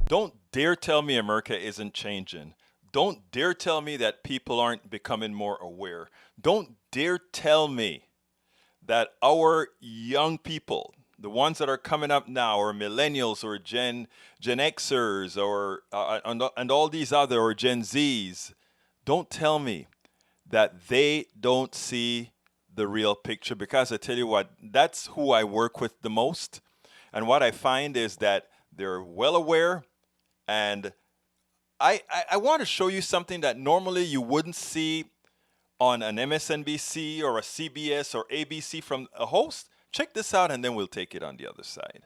Don't dare tell me America isn't changing. Don't dare tell me that people aren't becoming more aware. Don't dare tell me that our young people, the ones that are coming up now, or millennials, or Gen Xers, or and all these other, or Gen Zs, don't tell me that they don't see the real picture, because I tell you what, that's who I work with the most. And what I find is that they're well aware, and I want to show you something that normally you wouldn't see on an MSNBC or a CBS or ABC from a host. Check this out, and then we'll take it on the other side.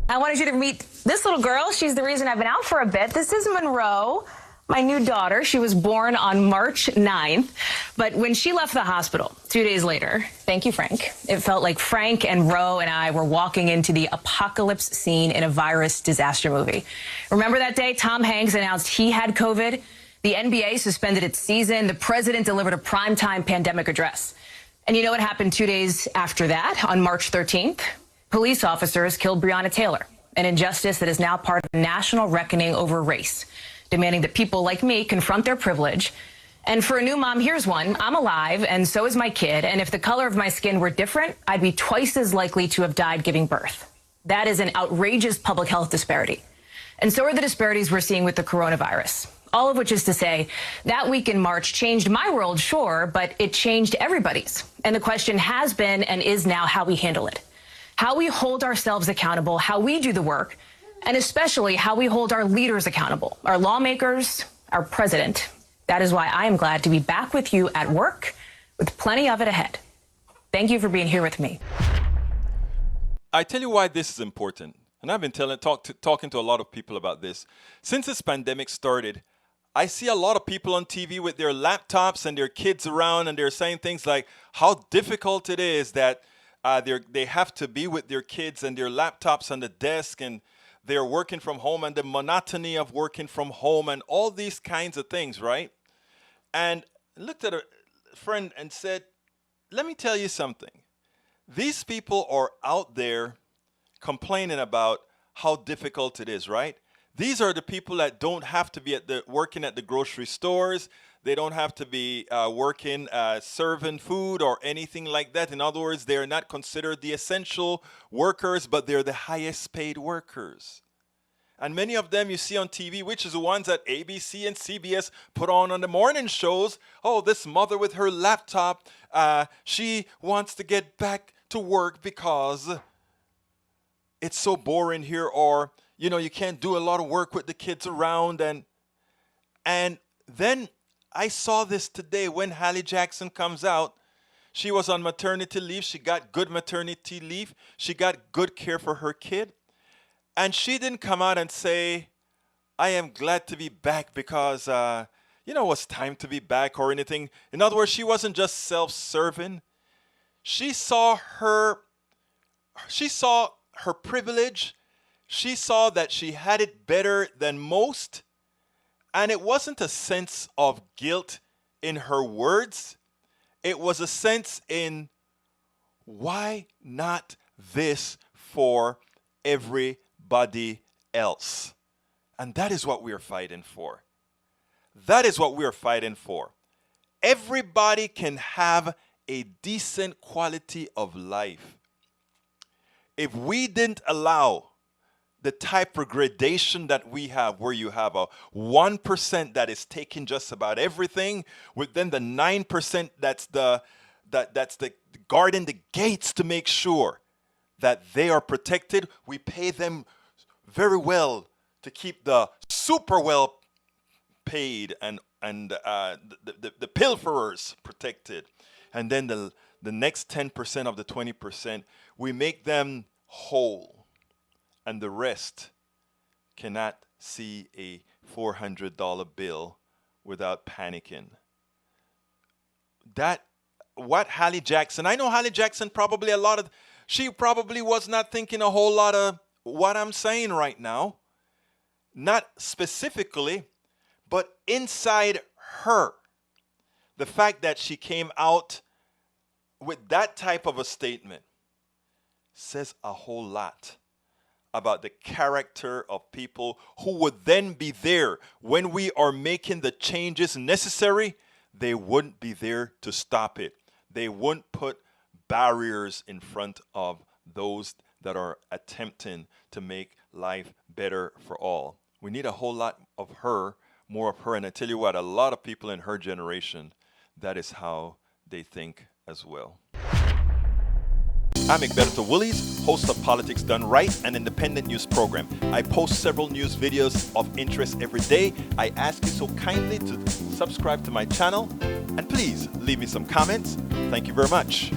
I wanted you to meet this little girl. She's the reason I've been out for a bit. This is Monroe, my new daughter. She was born on March 9th. But when she left the hospital 2 days later, thank you, Frank, it felt like Frank and Roe and I were walking into the apocalypse scene in a virus disaster movie. Remember that day Tom Hanks announced he had COVID? The NBA suspended its season. The president delivered a primetime pandemic address. And you know what happened 2 days after that, on March 13th? Police officers killed Breonna Taylor, an injustice that is now part of a national reckoning over race, demanding that people like me confront their privilege. And for a new mom, here's one. I'm alive, and so is my kid. And if the color of my skin were different, I'd be twice as likely to have died giving birth. That is an outrageous public health disparity. And so are the disparities we're seeing with the coronavirus. All of which is to say, that week in March changed my world, sure, but it changed everybody's. And the question has been and is now how we handle it. How we hold ourselves accountable, how we do the work, and especially how we hold our leaders accountable, our lawmakers, our president. That is why I am glad to be back with you at work with plenty of it ahead. Thank you for being here with me. I tell you why this is important. And I've been talking to a lot of people about this. Since this pandemic started, I see a lot of people on TV with their laptops and their kids around, and they're saying things like how difficult it is that they have to be with their kids and their laptops on the desk, and they're working from home, and the monotony of working from home, and all these kinds of things, right? And I looked at a friend and said, let me tell you something. These people are out there complaining about how difficult it is, right? These are the people that don't have to be working at the grocery stores. They don't have to be working serving food or anything like that. In other words, they're not considered the essential workers, but they're the highest paid workers. And many of them you see on TV, which is the ones that ABC and CBS put on the morning shows. Oh, this mother with her laptop, she wants to get back to work because it's so boring here, or you know, you can't do a lot of work with the kids around. And then I saw this today when Hallie Jackson comes out. She was on maternity leave. She got good maternity leave. She got good care for her kid. And she didn't come out and say, I am glad to be back because, you know, it's time to be back or anything. In other words, she wasn't just self-serving. She saw her privilege. She saw that she had it better than most, and it wasn't a sense of guilt in her words. It was a sense in, why not this for everybody else? And that is what we are fighting for. That is what we are fighting for. Everybody can have a decent quality of life. If we didn't allow the type of gradation that we have, where you have a 1% that is taking just about everything, within the 9% that's the guarding the gates to make sure that they are protected. We pay them very well to keep the super well paid and the pilferers protected. And then the next 10% of the 20%, we make them whole. And the rest cannot see a $400 bill without panicking. What Hallie Jackson, I know Hallie Jackson she probably was not thinking a whole lot of what I'm saying right now. Not specifically, but inside her, the fact that she came out with that type of a statement says a whole lot about the character of people who would then be there when we are making the changes necessary. They wouldn't be there to stop it. They wouldn't put barriers in front of those that are attempting to make life better for all. We need a whole lot of her, more of her. And I tell you what, a lot of people in her generation, that is how they think as well. I'm Egberto Willies, host of Politics Done Right, an independent news program. I post several news videos of interest every day. I ask you so kindly to subscribe to my channel, and please leave me some comments. Thank you very much.